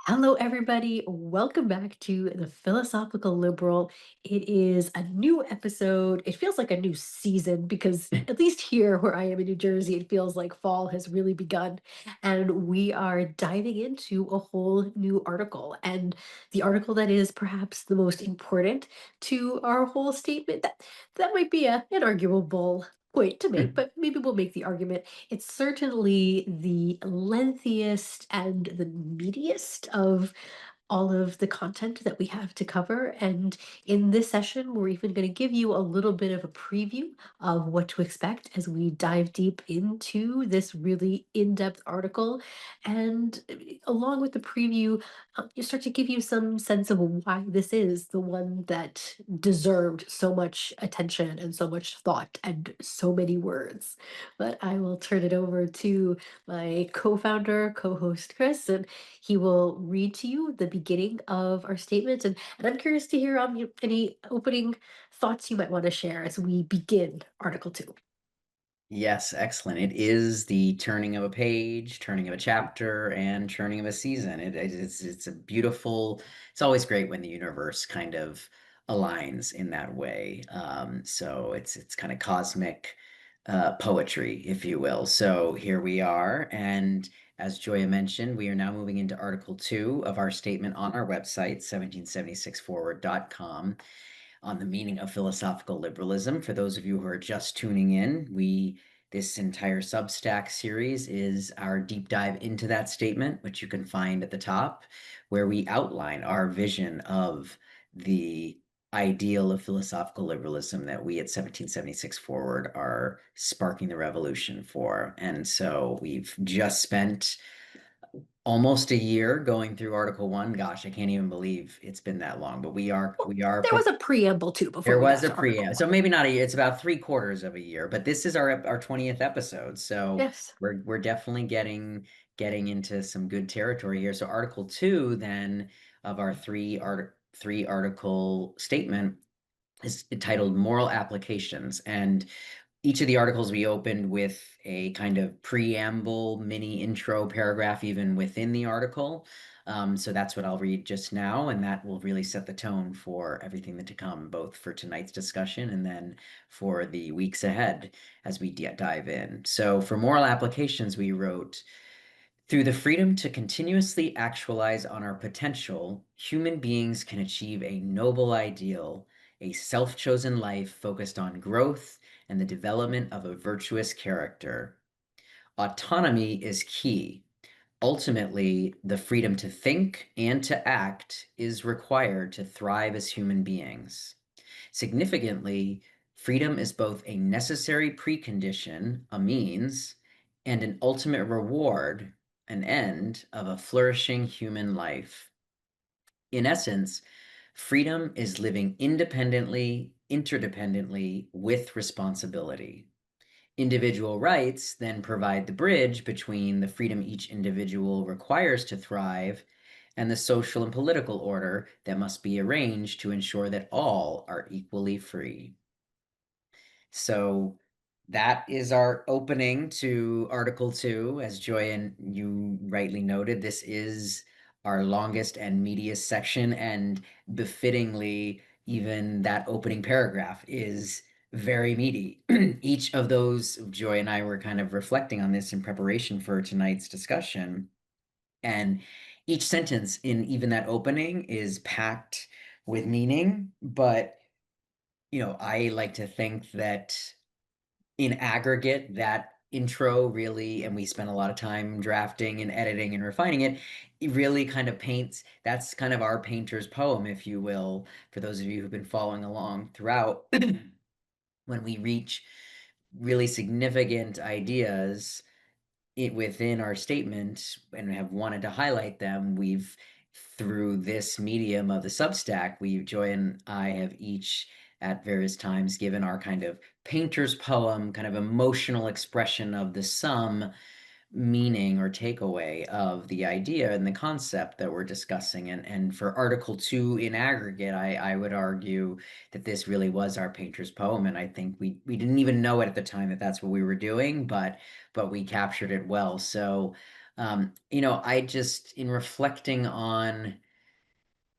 Hello, everybody. Welcome back to the Philosophical Liberal. It is a new episode. It feels like a new season because, at least here where I am in New Jersey, it feels like fall has really begun. And we are diving into a whole new article. And the article that is perhaps the most important to our whole statement, that might be an arguable point to make, but maybe we'll make the argument. It's certainly the lengthiest and the meatiest of all of the content that we have to cover. And in this session, we're even going to give you a little bit of a preview of what to expect as we dive deep into this really in depth article. And along with the preview, you start to give you some sense of why this is the one that deserved so much attention and so much thought and so many words. But I will turn it over to my co founder, co host Chris, and he will read to you the beginning of our statement. And I'm curious to hear any opening thoughts you might want to share as we begin Article 2. Yes, excellent. It is the turning of a page, turning of a chapter, and turning of a season. It's a beautiful. It's always great when the universe kind of aligns in that way. So it's kind of cosmic poetry, if you will. So here we are, and as Joya mentioned, we are now moving into Article 2 of our statement on our website, 1776forward.com, on the meaning of philosophical liberalism. For those of you who are just tuning in, this entire Substack series is our deep dive into that statement, which you can find at the top, where we outline our vision of the ideal of philosophical liberalism that we at 1776 Forward are sparking the revolution for. And so we've just spent almost a year going through Article 1. Gosh, I can't even believe it's been that long, but Well, we are there was a preamble too before there we was got a to Article pre, so 1. maybe not a year. It's about three-quarters of a year, but this is our 20th episode, so Yes. we're definitely getting into some good territory here. So Article 2 then of our three article statement is entitled Moral Applications, and each of the articles we opened with a kind of preamble, mini intro paragraph, even within the article. So that's what I'll read just now, and that will really set the tone for everything that to come, both for tonight's discussion and then for the weeks ahead as we dive in. So for moral applications, we wrote, through the freedom to continuously actualize on our potential, human beings can achieve a noble ideal, a self chosen life focused on growth and the development of a virtuous character. Autonomy is key. Ultimately, the freedom to think and to act is required to thrive as human beings. Significantly, freedom is both a necessary precondition, a means, and an ultimate reward, an end of a flourishing human life. In essence, freedom is living independently, interdependently, with responsibility. Individual rights then provide the bridge between the freedom each individual requires to thrive and the social and political order that must be arranged to ensure that all are equally free. So that is our opening to Article 2. As Joy and you rightly noted, this is our longest and meatiest section, and befittingly, even that opening paragraph is very meaty. Each of those, Joy and I were kind of reflecting on this in preparation for tonight's discussion. And each sentence in even that opening is packed with meaning. But, I like to think that in aggregate, that intro really, and we spent a lot of time drafting and editing and refining it, it really kind of paints, that's kind of our painter's poem, if you will, for those of you who've been following along throughout. When we reach really significant ideas within our statement and have wanted to highlight them, we've, through this medium of the Substack, Joy and I have each at various times given our kind of painter's poem, kind of emotional expression of the sum meaning or takeaway of the idea and the concept that we're discussing. And for Article 2 in aggregate, I would argue that this really was our painter's poem. And I think we didn't even know it at the time that that's what we were doing, but we captured it well. So I just, in reflecting on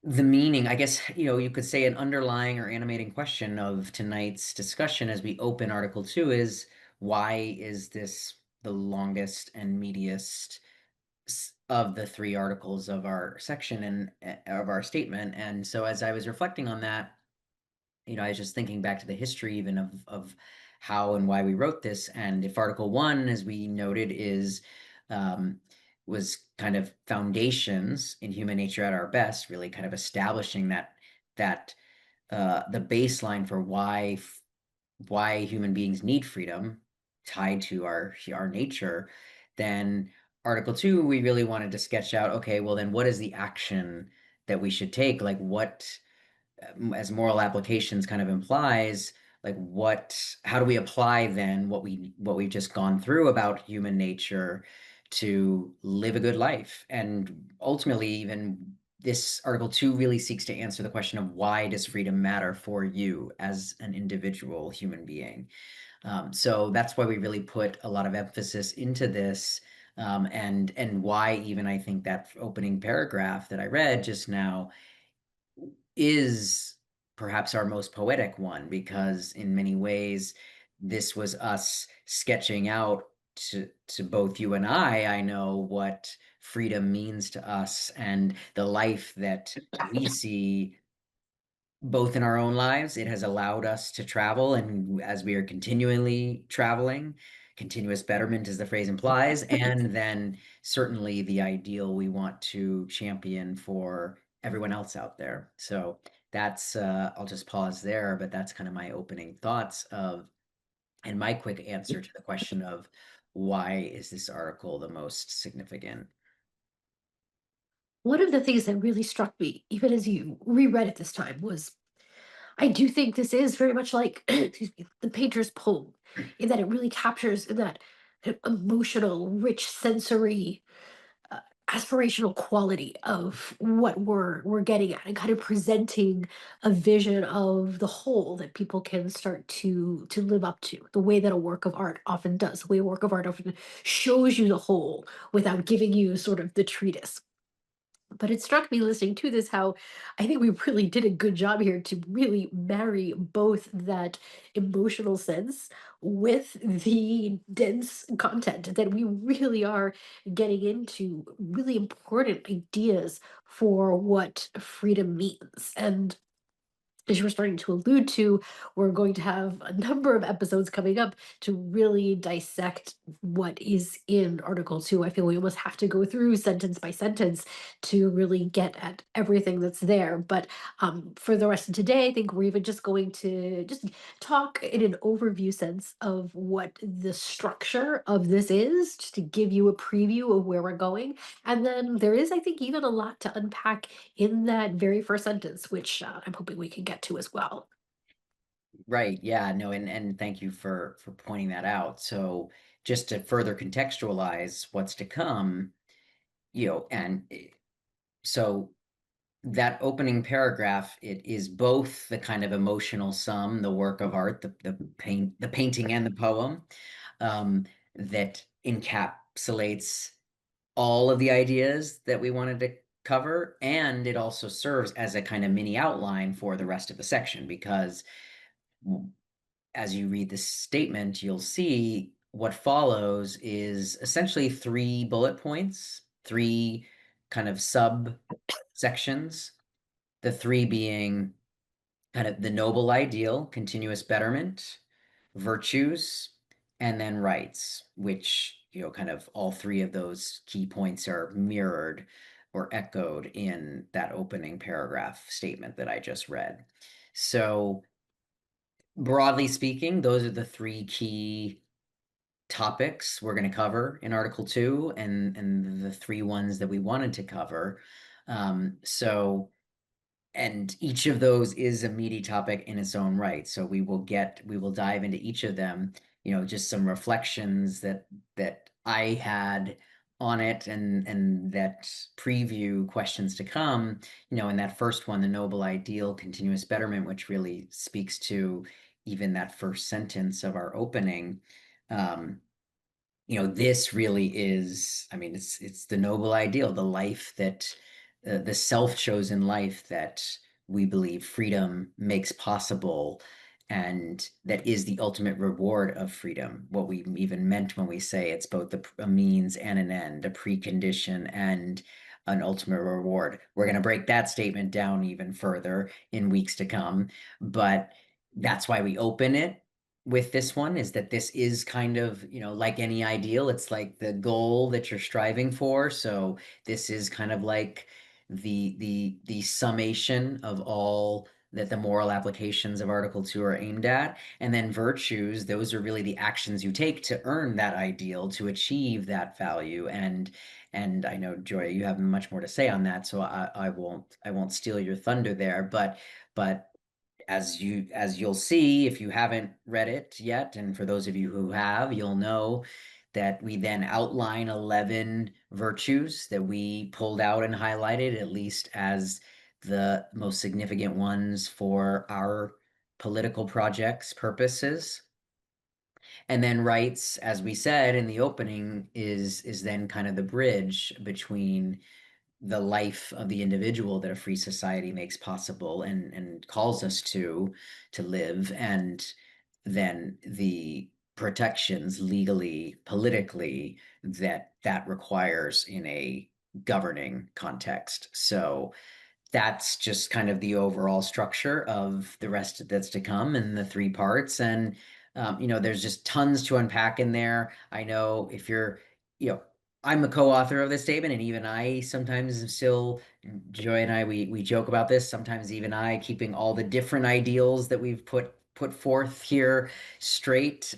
the meaning, I guess, you could say an underlying or animating question of tonight's discussion as we open Article 2 is why is this the longest and meatiest of the three articles of our section and of our statement? And so as I was reflecting on that, I was just thinking back to the history even of how and why we wrote this. And if Article 1, as we noted, is um, was kind of foundations in human nature at our best, really kind of establishing that the baseline for why human beings need freedom tied to our nature, then Article 2, we really wanted to sketch out, okay, well then what is the action that we should take? Like what, as moral applications kind of implies, like how do we apply then what we've just gone through about human nature to live a good life? And ultimately, even this Article 2 really seeks to answer the question of why does freedom matter for you as an individual human being? So that's why we really put a lot of emphasis into this, and why even I think that opening paragraph that I read just now is perhaps our most poetic one, because in many ways this was us sketching out to both you and I know what freedom means to us and the life that we see both in our own lives. It has allowed us to travel, and as we are continually traveling, continuous betterment, as the phrase implies, and then certainly the ideal we want to champion for everyone else out there. So that's I'll just pause there, but that's kind of my opening thoughts of and my quick answer to the question of why is this article the most significant. One of the things that really struck me, even as you reread it this time, was I do think this is very much like excuse me, the painter's poem, in that it really captures in that emotional, rich, sensory, uh, aspirational quality of what we're getting at, and kind of presenting a vision of the whole that people can start to live up to, the way that a work of art often does, the way a work of art often shows you the whole without giving you sort of the treatise. But it struck me listening to this how I think we really did a good job here to really marry both that emotional sense with the dense content, that we really are getting into really important ideas for what freedom means. And as you were starting to allude to, we're going to have a number of episodes coming up to really dissect what is in Article 2. I feel we almost have to go through sentence by sentence to really get at everything that's there. But for the rest of today, I think we're even just going to just talk in an overview sense of what the structure of this is, just to give you a preview of where we're going. And then there is, I think, even a lot to unpack in that very first sentence, which I'm hoping we can get to as well. Right. Yeah. No. And thank you for pointing that out. So just to further contextualize what's to come, so that opening paragraph, it is both the kind of emotional sum, the work of art, the painting and the poem, um, that encapsulates all of the ideas that we wanted to cover, and it also serves as a kind of mini outline for the rest of the section because as you read this statement, you'll see what follows is essentially three bullet points, three kind of subsections, the three being kind of the noble ideal, continuous betterment, virtues, and then rights, which, kind of all three of those key points are mirrored or echoed in that opening paragraph statement that I just read. So broadly speaking, those are the three key topics we're going to cover in Article 2, and the three ones that we wanted to cover. So and each of those is a meaty topic in its own right. So we will dive into each of them, just some reflections that I had on it, and that preview questions to come, in that first one, the noble ideal, continuous betterment, which really speaks to even that first sentence of our opening. um this really is, I mean, it's the noble ideal, the life that the self-chosen life that we believe freedom makes possible, and that is the ultimate reward of freedom. What we even meant when we say it's both a means and an end, a precondition and an ultimate reward. We're going to break that statement down even further in weeks to come, but that's why we open it with this one, is that this is kind of, like any ideal, it's like the goal that you're striving for. So this is kind of like the summation of all that the moral applications of Article 2 are aimed at. And then virtues, those are really the actions you take to earn that ideal, to achieve that value. And I know, Joy, you have much more to say on that, so I won't steal your thunder there. But as you'll see if you haven't read it yet, and for those of you who have, you'll know that we then outline 11 virtues that we pulled out and highlighted, at least as the most significant ones for our political projects purposes. And then rights, as we said in the opening, is then kind of the bridge between the life of the individual that a free society makes possible and calls us to live, and then the protections legally, politically, that requires in a governing context. So that's just kind of the overall structure of the rest that's to come in the three parts. And, there's just tons to unpack in there. I know if you're, you know, I'm a co-author of this statement, and even I sometimes am still, Joy and I, we joke about this. Sometimes even I, keeping all the different ideals that we've put forth here straight,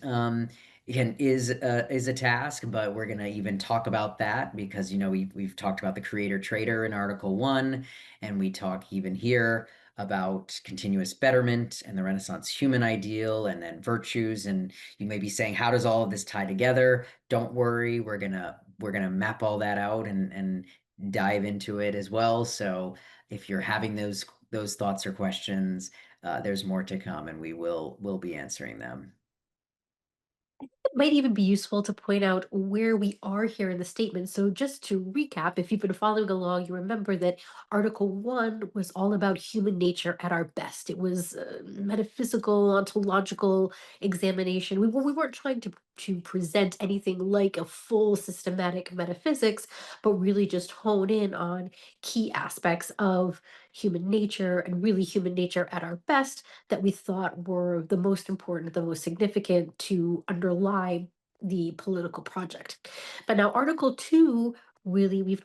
is a task. But we're gonna even talk about that because we've talked about the creator trader in Article 1, and we talk even here about continuous betterment and the Renaissance human ideal, and then virtues. And you may be saying, how does all of this tie together? Don't worry, we're gonna map all that out and dive into it as well. So if you're having those thoughts or questions, there's more to come, and we'll be answering them. It might even be useful to point out where we are here in the statement. So, just to recap, if you've been following along, you remember that Article 1 was all about human nature at our best. It was metaphysical, ontological examination. We weren't trying to present anything like a full systematic metaphysics, but really just hone in on key aspects of human nature, and really human nature at our best, that we thought were the most important, the most significant to underlie the political project. But now Article 2, really we've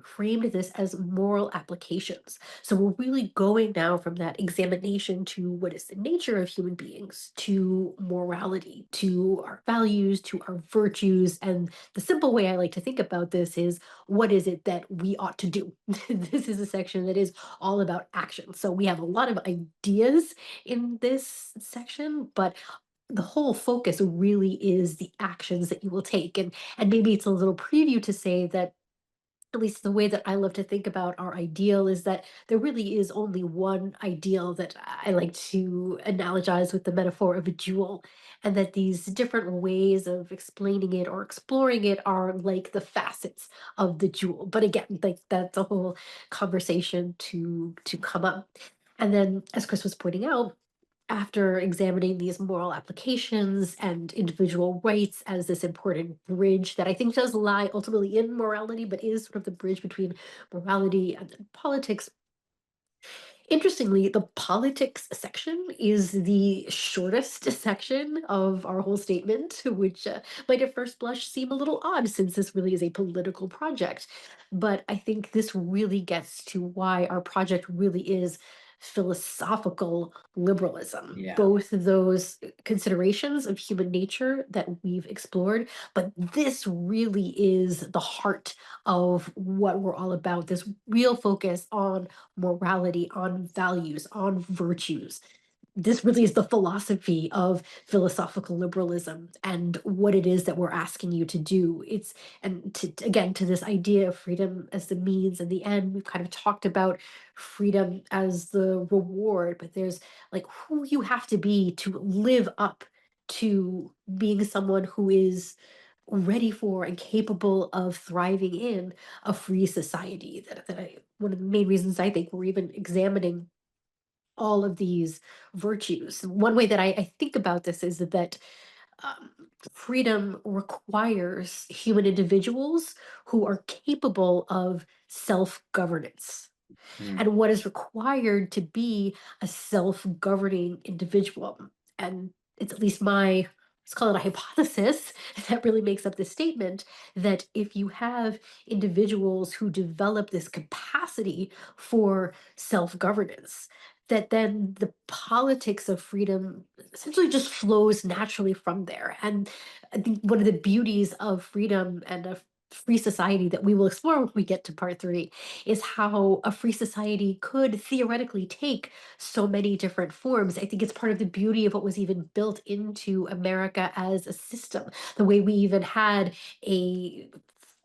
framed this as moral applications. So we're really going now from that examination to what is the nature of human beings, to morality, to our values, to our virtues. And the simple way I like to think about this is, what is it that we ought to do? This is a section that is all about action. So we have a lot of ideas in this section, but the whole focus really is the actions that you will take. And maybe it's a little preview to say that, at least the way that I love to think about our ideal, is that there really is only one ideal, that I like to analogize with the metaphor of a jewel, and that these different ways of explaining it or exploring it are like the facets of the jewel. But again, like, that's a whole conversation to come up. And then, as Chris was pointing out, after examining these moral applications and individual rights as this important bridge that I think does lie ultimately in morality, but is sort of the bridge between morality and then politics. Interestingly, the politics section is the shortest section of our whole statement, which might at first blush seem a little odd, since this really is a political project. But I think this really gets to why our project really is philosophical liberalism. Yeah. Both of those considerations of human nature that we've explored, but this really is the heart of what we're all about, this real focus on morality, on values, on virtues. This really is the philosophy of philosophical liberalism and what it is that we're asking you to do. It's, and again, to this idea of freedom as the means and the end, we've kind of talked about freedom as the reward, but there's like who you have to be to live up to being someone who is ready for and capable of thriving in a free society. One of the main reasons I think we're even examining all of these virtues. One way that I think about this is that um, freedom requires human individuals who are capable of self governance. Mm, And what is required to be a self-governing individual. And it's at least my, let's call it a hypothesis that really makes up this statement, that if you have individuals who develop this capacity for self-governance, that then the politics of freedom essentially just flows naturally from there. And I think one of the beauties of freedom and a free society that we will explore when we get to part three is how a free society could theoretically take so many different forms. I think it's part of the beauty of what was even built into America as a system. The way we even had a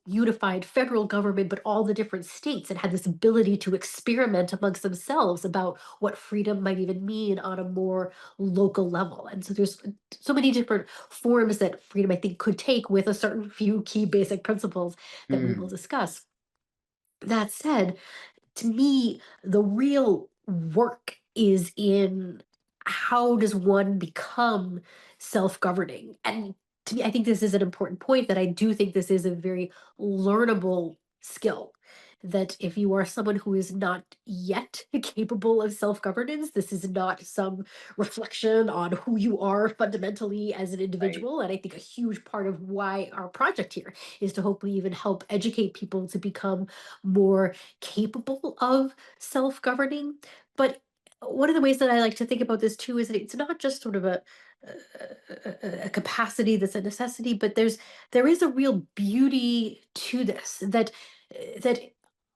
unified federal government, but all the different states, and had this ability to experiment amongst themselves about what freedom might even mean on a more local level. And so there's so many different forms that freedom, I think, could take with a certain few key basic principles that we will mm, discuss. That said, to me, the real work is in how does one become self-governing? And to me, I think this is an important point, that I do think this is a very learnable skill. That if you are someone who is not yet capable of self-governance, this is not some reflection on who you are fundamentally as an right. individual. And I think a huge part of why our project here is to hopefully even help educate people to become more capable of self-governing. But one of the ways that I like to think about this too is that it's not just sort of a capacity that's a necessity, but there is a real beauty to this, that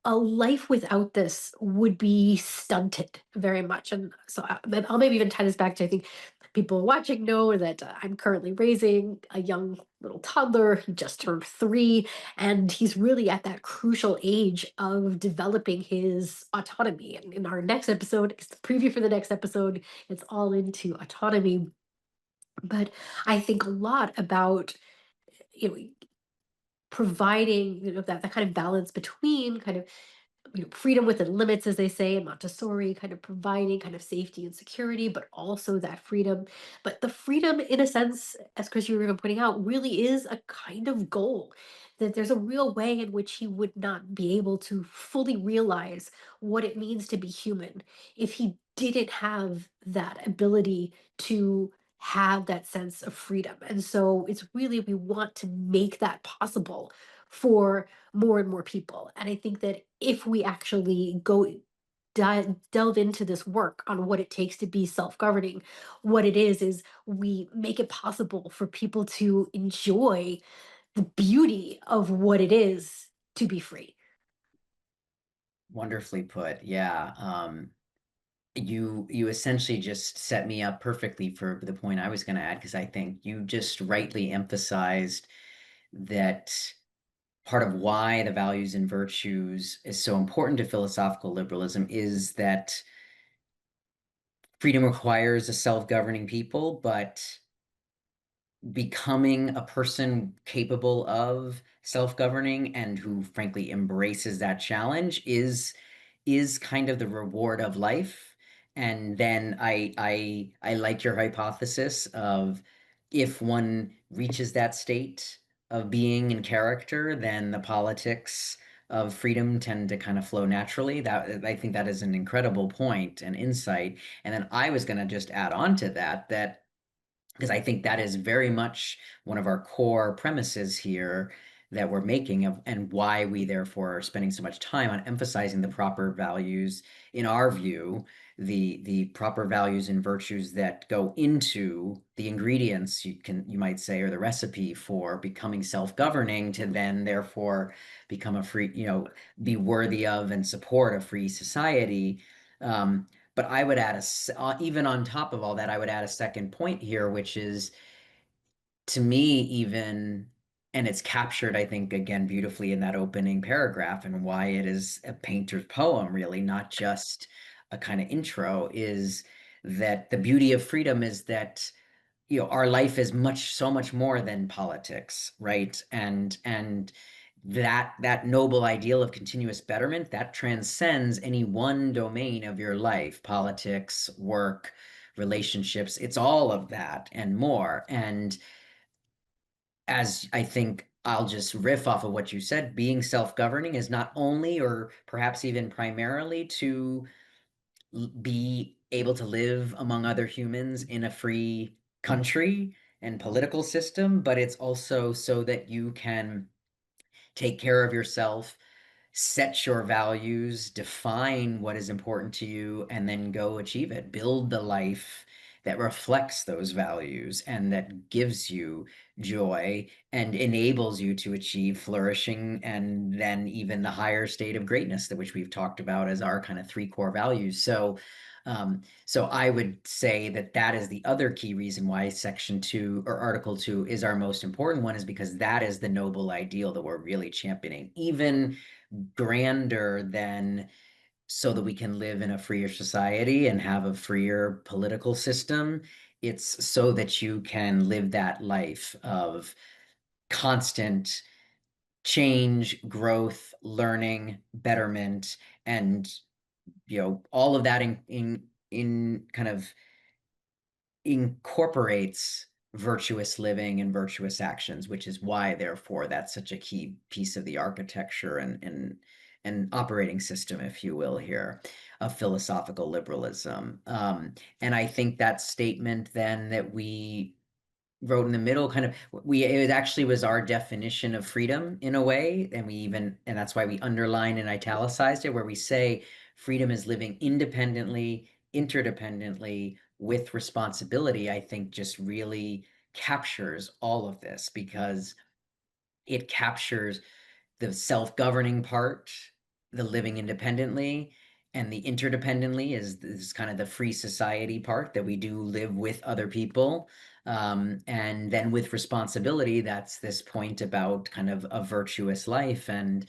a life without this would be stunted very much. And so I'll maybe even tie this back to, I think people watching know that I'm currently raising a young little toddler. He just turned 3, and he's really at that crucial age of developing his autonomy. And in our next episode, it's the preview for the next episode, it's all into autonomy. But I think a lot about, you know, providing, that kind of balance between kind of, freedom within limits, as they say in Montessori, kind of providing kind of safety and security, but also that freedom. But the freedom, in a sense, as Chris, you were even pointing out, really is a kind of goal. That there's a real way in which he would not be able to fully realize what it means to be human if he didn't have that ability to have that sense of freedom. And so it's really, we want to make that possible for more and more people. And I think that if we actually delve into this work on what it takes to be self-governing, what it is we make it possible for people to enjoy the beauty of what it is to be free. Wonderfully put. Yeah. You essentially just set me up perfectly for the point I was going to add, because I think you just rightly emphasized that part of why the values and virtues is so important to philosophical liberalism is that freedom requires a self-governing people, but becoming a person capable of self-governing and who frankly embraces that challenge is kind of the reward of life. And then I like your hypothesis of, if one reaches that state of being and character, then the politics of freedom tend to kind of flow naturally. That, I think that is an incredible point and insight. And then I was going to just add on to that, because I think that is very much one of our core premises here that we're making of, and why we therefore are spending so much time on emphasizing the proper values, in our view, the proper values and virtues that go into the ingredients, you might say, or the recipe for becoming self-governing, to then therefore become a free, be worthy of and support a free society. But I would add even on top of all that, I would add a second point here, which is, to me, even, and it's captured, I think, again, beautifully in that opening paragraph, and why it is a painter's poem, really, not just a kind of intro, is that the beauty of freedom is that our life is so much more than politics, right? And that noble ideal of continuous betterment that transcends any one domain of your life, politics, work, relationships. It's all of that and more. And as I think I'll just riff off of what you said, being self-governing is not only or perhaps even primarily to be able to live among other humans in a free country and political system, but it's also so that you can take care of yourself, set your values, define what is important to you, and then go achieve it. Build the life that reflects those values and that gives you joy and enables you to achieve flourishing and then even the higher state of greatness that which we've talked about as our kind of three core values. So I would say that that is the other key reason why Section 2 or Article 2 is our most important one, is because that is the noble ideal that we're really championing, even grander than so that we can live in a freer society and have a freer political system. It's so that you can live that life of constant change, growth, learning, betterment, and all of that in kind of incorporates virtuous living and virtuous actions, which is why, therefore, that's such a key piece of the architecture and operating system, if you will, here of philosophical liberalism. And I think that statement then that we wrote in the middle kind of it actually was our definition of freedom in a way, and that's why we underlined and italicized it, where we say freedom is living independently, interdependently, with responsibility. I think just really captures all of this because it captures the self-governing part, the living independently, and the interdependently is kind of the free society part that we do live with other people. And then with responsibility, that's this point about kind of a virtuous life and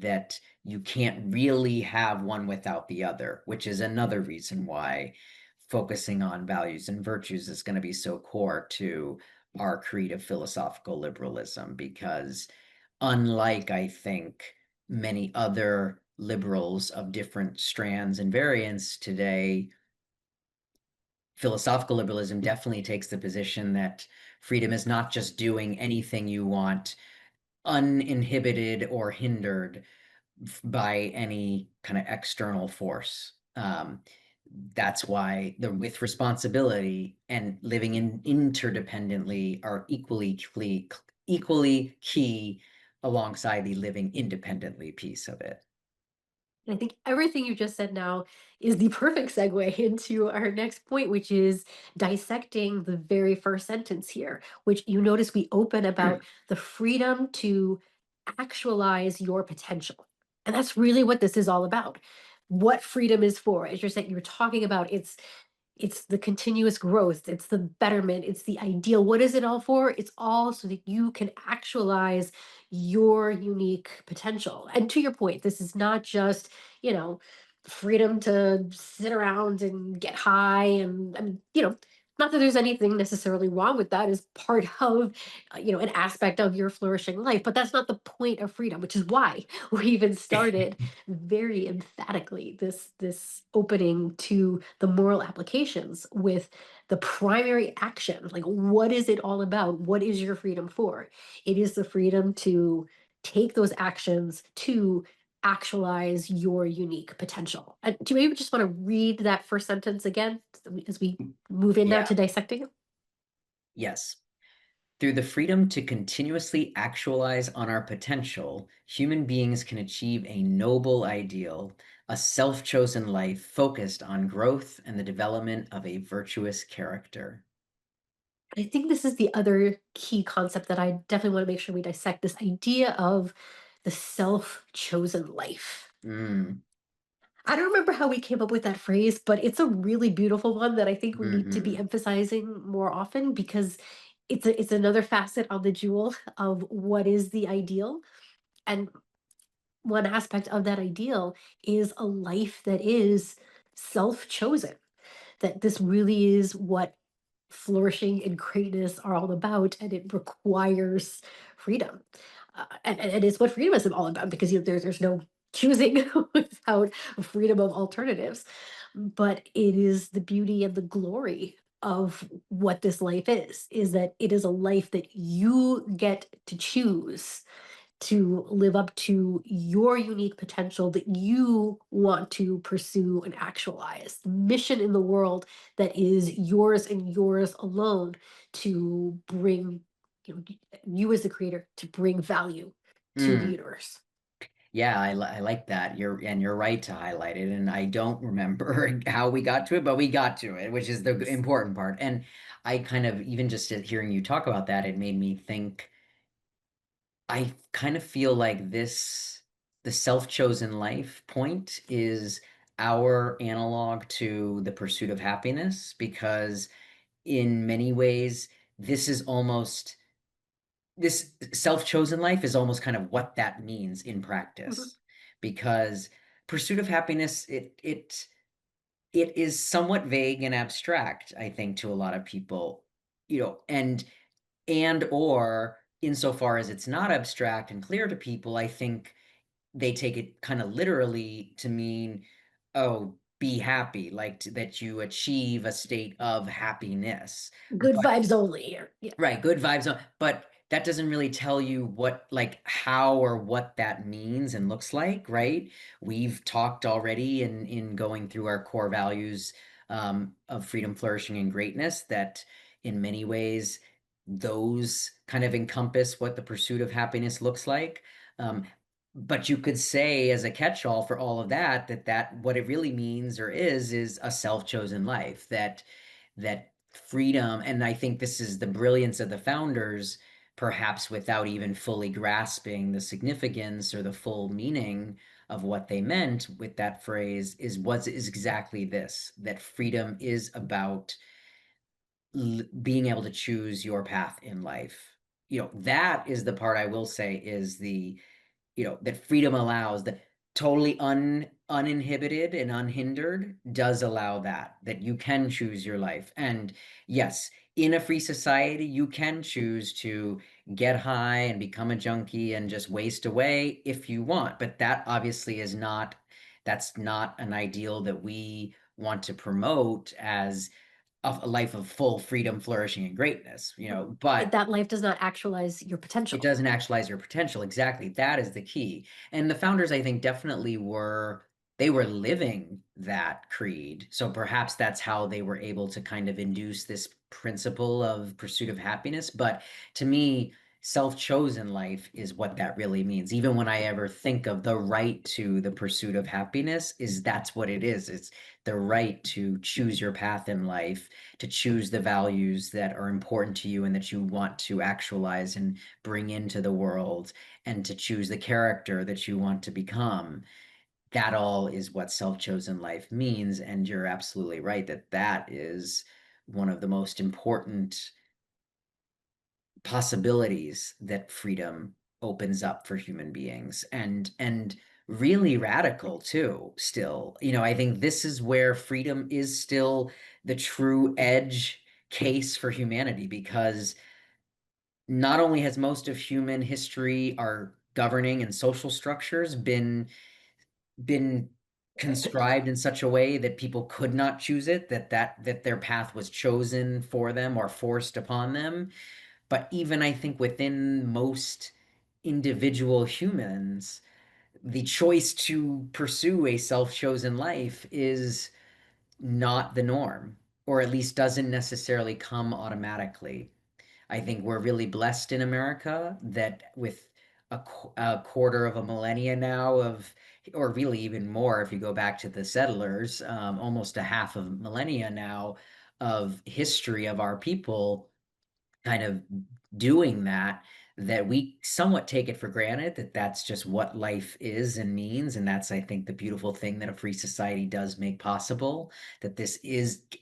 that you can't really have one without the other, which is another reason why focusing on values and virtues is going to be so core to our creed of philosophical liberalism because unlike, I think, many other liberals of different strands and variants today, philosophical liberalism definitely takes the position that freedom is not just doing anything you want uninhibited or hindered by any kind of external force. That's why the with responsibility and living in interdependently are equally key alongside the living independently piece of it. And I think everything you just said now is the perfect segue into our next point, which is dissecting the very first sentence here, which you notice we open about the freedom to actualize your potential. And that's really what this is all about. What freedom is for, as you're saying, you're talking about it's the continuous growth, it's the betterment, it's the ideal. What is it all for? It's all so that you can actualize your unique potential. And to your point, this is not just, you know, freedom to sit around and get high. And I mean, not that there's anything necessarily wrong with that as part of, an aspect of your flourishing life, but that's not the point of freedom, which is why we even started very emphatically this opening to the moral applications with the primary action. Like, what is it all about? What is your freedom for? It is the freedom to take those actions to actualize your unique potential. And do you maybe just want to read that first sentence again as we move in now Yeah, to dissecting it? yes. Through the freedom to continuously actualize on our potential, human beings can achieve a noble ideal, a self-chosen life focused on growth and the development of a virtuous character. I think this is the other key concept that I definitely want to make sure we dissect, this idea of the self-chosen life. Mm, I don't remember how we came up with that phrase, but it's a really beautiful one that I think we need to be mhm. emphasizing more often because it's another facet on the jewel of what is the ideal. And one aspect of that ideal is a life that is self-chosen, that this really is what flourishing and greatness are all about, and it requires freedom. And it's what freedom is all about because there's no choosing without freedom of alternatives. But it is the beauty and the glory of what this life is that it is a life that you get to choose to live up to your unique potential that you want to pursue and actualize. The mission in the world that is yours and yours alone to bring you as the creator to bring value to the Mm. universe. Yeah, I like that. You're right to highlight it. And I don't remember how we got to it, but we got to it, which is the important part. And I kind of even just hearing you talk about that, it made me think. I kind of feel like the self-chosen life point is our analog to the pursuit of happiness, because in many ways, this is almost this self-chosen life is almost kind of what that means in Mhm. practice. Because pursuit of happiness, it is somewhat vague and abstract, I think, to a lot of people, and or insofar as it's not abstract and clear to people, I think they take it kind of literally to mean, oh, be happy, like that you achieve a state of happiness. Good But vibes only here. Yeah. right, good vibes on, but that doesn't really tell you what, like, how or what that means and looks like, right? We've talked already in going through our core values of freedom, flourishing, and greatness, that in many ways those kind of encompass what the pursuit of happiness looks like. Um, but you could say, as a catch-all for all of that, that what it really means or is a self-chosen life, that freedom. And I think this is the brilliance of the founders, perhaps without even fully grasping the significance or the full meaning of what they meant with that phrase, is exactly this, that freedom is about being able to choose your path in life. That is the part I will say is that freedom allows, that totally uninhibited and unhindered does allow that you can choose your life. And yes, in a free society you can choose to get high and become a junkie and just waste away if you want, but that obviously that's not an ideal that we want to promote as a life of full freedom, flourishing, and greatness, Mhm. but That life does not actualize your it potential. doesn't actualize your potential. Exactly. That is the key. And the founders, I think, definitely they were living that creed. So perhaps that's how they were able to kind of induce this principle of pursuit of happiness. But to me, self-chosen life is what that really means. Even when I ever think of the right to the pursuit of happiness, is that's what it is. It's the right to choose your path in life, to choose the values that are important to you and that you want to actualize and bring into the world, and to choose the character that you want to become. That all is what self-chosen life means. And you're absolutely right that that is one of the most important possibilities that freedom opens up for human beings, and really radical too. Still, I think this is where freedom is still the true edge case for humanity, because not only has most of human history, our governing and social structures, been conscribed in such a way that people could not choose it, that their path was chosen for them or forced upon them, but even I think within most individual humans, the choice to pursue a self-chosen life is not the norm, or at least doesn't necessarily come automatically. I think we're really blessed in America that with a quarter of a millennia now of, or really even more if you go back to the settlers, almost a half of millennia now of history of our people kind of doing that we somewhat take it for granted, that that's just what life is and means. And that's, I think, the beautiful thing that a free society does make possible, that this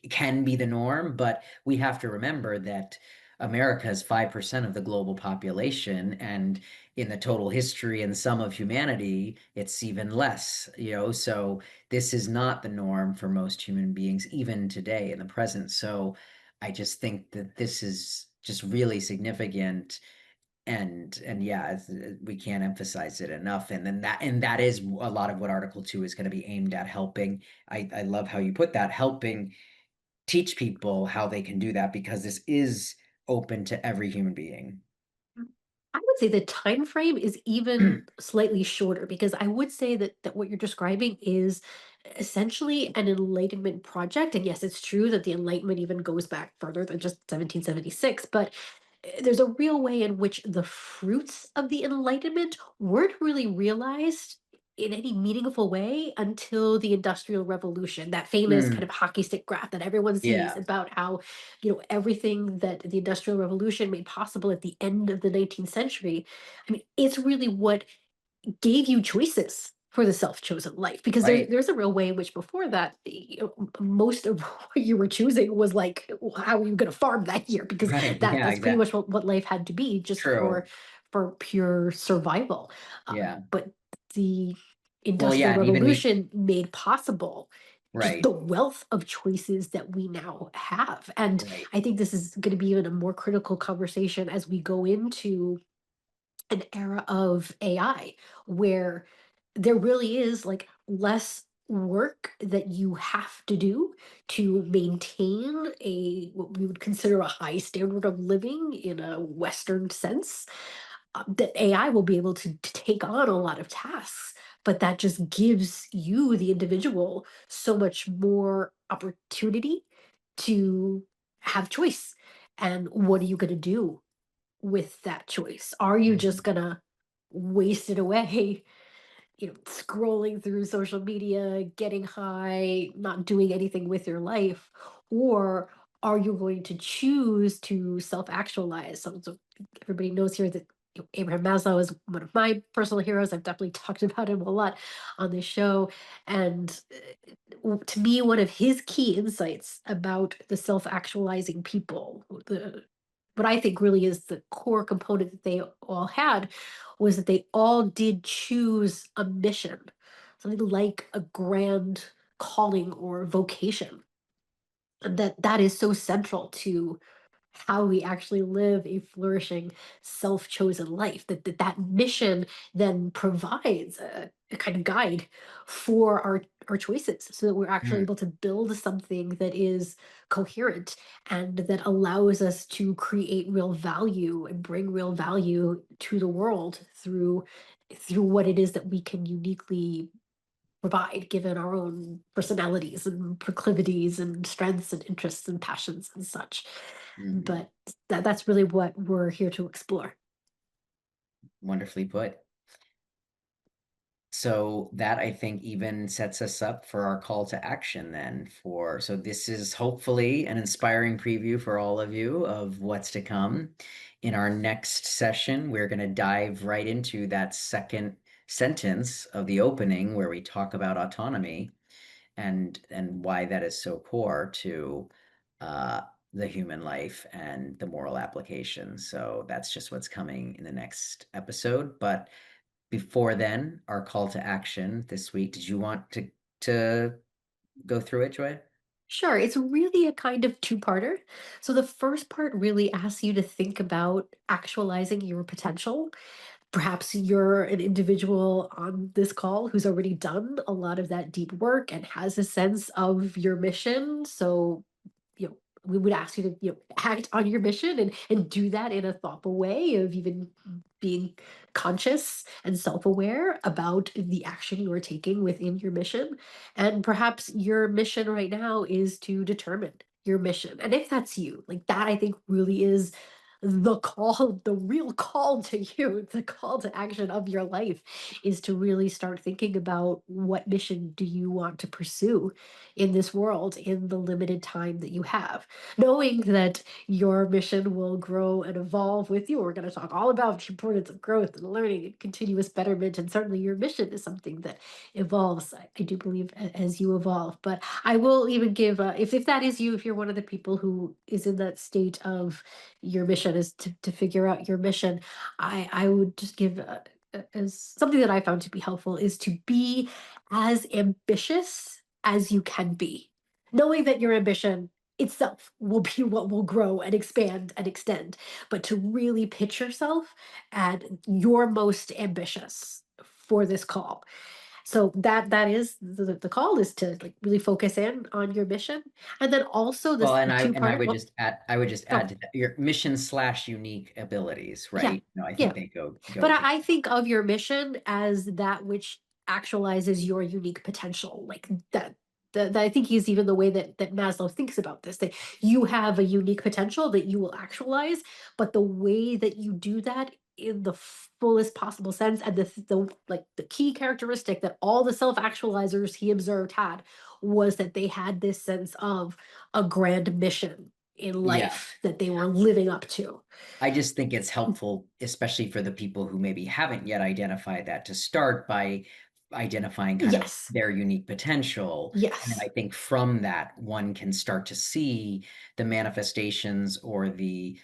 can be the norm. But we have to remember that America is 5% of the global population, and in the total history and sum of humanity, it's even less, so this is not the norm for most human beings, even today in the present. So I just think that this is just really significant, and yeah, we can't emphasize it enough. And that is a lot of what Article 2 is going to be aimed at, helping. I love how you put that, helping teach people how they can do that, because this is open to every human being. Mm. I would say the time frame is even slightly shorter because I would say that what you're describing is essentially an enlightenment project. And yes, it's true that the enlightenment even goes back further than just 1776, but there's a real way in which the fruits of the enlightenment weren't really realized in any meaningful way until the industrial revolution, that famous kind Mm, of hockey stick graph that everyone sees yeah, about how, everything that the industrial revolution made possible at the end of the 19th century. I mean, it's really what gave you choices for the self-chosen life, because there's right, there's a real way in which before that, most of what you were choosing was like, how are you going to farm that year, because right, that yeah, that's pretty exactly, much what life had to be just true, for pure survival. yeah. But the Well, yeah, industrial and even we, revolution made possible just the right, wealth of choices that we now have. And right, I think this is going to be even a more critical conversation as we go into an era of AI where there really is like less work that you have to do to maintain a what we would consider a high standard of living in a Western sense. That AI will be able to take on a lot of tasks, but that just gives you, the individual, so much more opportunity to have choice. And what are you going to do with that choice? Are you just mhm, gonna waste it away, scrolling through social media, getting high, not doing anything with your life? Or are you going to choose to self-actualize? So everybody knows here that Abraham Maslow is one of my personal heroes. I've definitely talked about him a lot on this show. And to me, one of his key insights about the self-actualizing people, the what I think really is the core component that they all had, was that they all did choose a mission, something like a grand calling or vocation. And that is so central to how we actually live a flourishing self-chosen life, that mission then provides a kind of guide for our choices, so that we're actually mm, able to build something that is coherent and that allows us to create real value and bring real value to the world through what it is that we can uniquely provide given our own personalities and proclivities and strengths and interests and passions and such. mhm. But that's really what we're here to explore. Wonderfully put. So that, I think, even sets us up for our call to action then. For so this is hopefully an inspiring preview for all of you of what's to come. In our next session, we're going to dive right into that second sentence of the opening where we talk about autonomy, and why that is so core to uh, the human life and the moral application. So that's just what's coming in the next episode. But before then, our call to action this week. Did you want to go through it, Joy? Sure, it's really a kind of two-parter. So the first part really asks you to think about actualizing your potential. Perhaps you're an individual on this call who's already done a lot of that deep work and has a sense of your mission. So, we would ask you to, act on your mission and do that in a thoughtful way of even being conscious and self-aware about the action you are taking within your mission. And perhaps your mission right now is to determine your mission. And if that's you, like that, I think really is the call, the real call to you, the call to action of your life, is to really start thinking about what mission do you want to pursue in this world in the limited time that you have, knowing that your mission will grow and evolve with you. We're going to talk all about the importance of growth and learning and continuous betterment, and certainly your mission is something that evolves. I do believe as you evolve. But I will even give, if that is you, if you're one of the people who is in that state of your mission is to figure out your mission, I would just give, as something that I found to be helpful, is to be as ambitious as you can be, knowing that your ambition itself will be what will grow and expand and extend, but to really pitch yourself at your most ambitious for this call. So that is the call, is to like really focus in on your mission, and then also Well, this the two I part. would Well, just add I would just oh add to that your mission slash unique abilities, yeah, right? No, I yeah. think they go But together. I think of your mission as that which actualizes your unique potential, like that. That I think is even the way that Maslow thinks about this. That you have a unique potential that you will actualize, but the way that you do that in the fullest possible sense, and the like the key characteristic that all the self actualizers he observed had, was that they had this sense of a grand mission in Yeah. life that they were living up to. I just think it's helpful, especially for the people who maybe haven't yet identified that, to start by identifying kind of Yes. their unique potential. And then I Yes. think from that, one can start to see the manifestations or the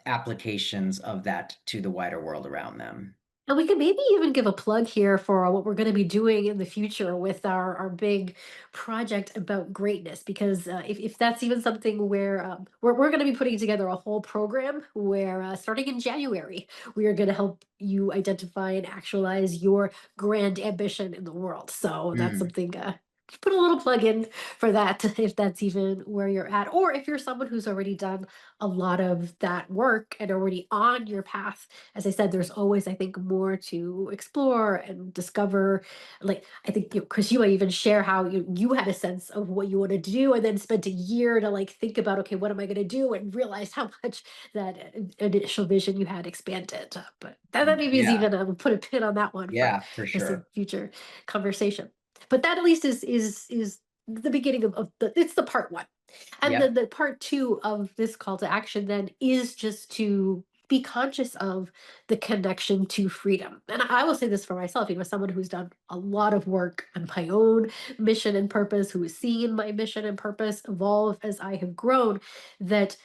applications of that to the wider world around them. And we could maybe even give a plug here for what we're going to be doing in the future with our big project about greatness, because if that's even something where we're going to be putting together a whole program where starting in January, we are going to help you identify and actualize your grand ambition in the world. So that's Mm, something, put a little plug in for that if that's even where you're at. Or if you're someone who's already done a lot of that work and already on your path, as I said, there's always, I think, more to explore and discover. Like, I think, Chris, you might even share how you had a sense of what you wanted to do and then spent a year to like think about, okay, what am I going to do? And realize how much that initial vision you had expanded. But that maybe is yeah, even, we'll put a pin on that one for yeah, for just a sure. future conversation. But that at least is the beginning of the, it's the part one. And then Yep. the part two of this call to action then is just to be conscious of the connection to freedom. And I will say this for myself, as someone who's done a lot of work on my own mission and purpose, who has seen my mission and purpose evolve as I have grown, that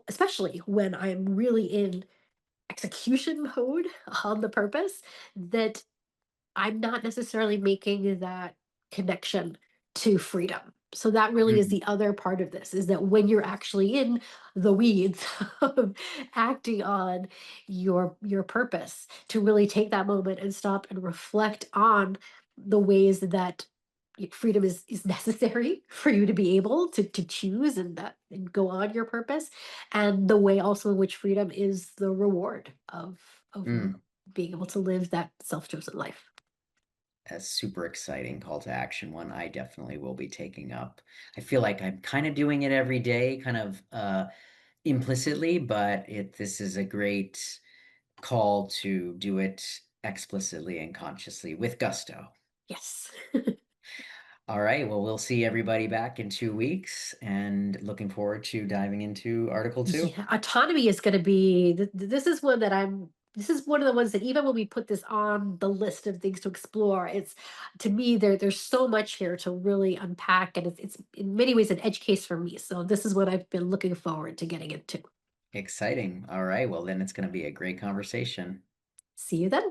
especially when I'm really in execution mode on the purpose, that I'm not necessarily making that connection to freedom. So that really is Mhm. the other part of this, is that when you're actually in the weeds of acting on your purpose, to really take that moment and stop and reflect on the ways that freedom is necessary for you to be able to choose and go on your purpose, and the way also in which freedom is the reward of Mm. being able to live that self-chosen life. A super exciting call to action, one I definitely will be taking up. I feel like I'm kind of doing it every day, kind of implicitly, but this is a great call to do it explicitly and consciously with gusto. Yes. All right, well, we'll see everybody back in 2 weeks and looking forward to diving into Article 2. Yeah, autonomy is going to be this is one that this is one of the ones that even when we put this on the list of things to explore, it's, to me, there's so much here to really unpack, and it's in many ways an edge case for me. So this is what I've been looking forward to getting into. Exciting. All right, well, then it's going to be a great conversation. See you then.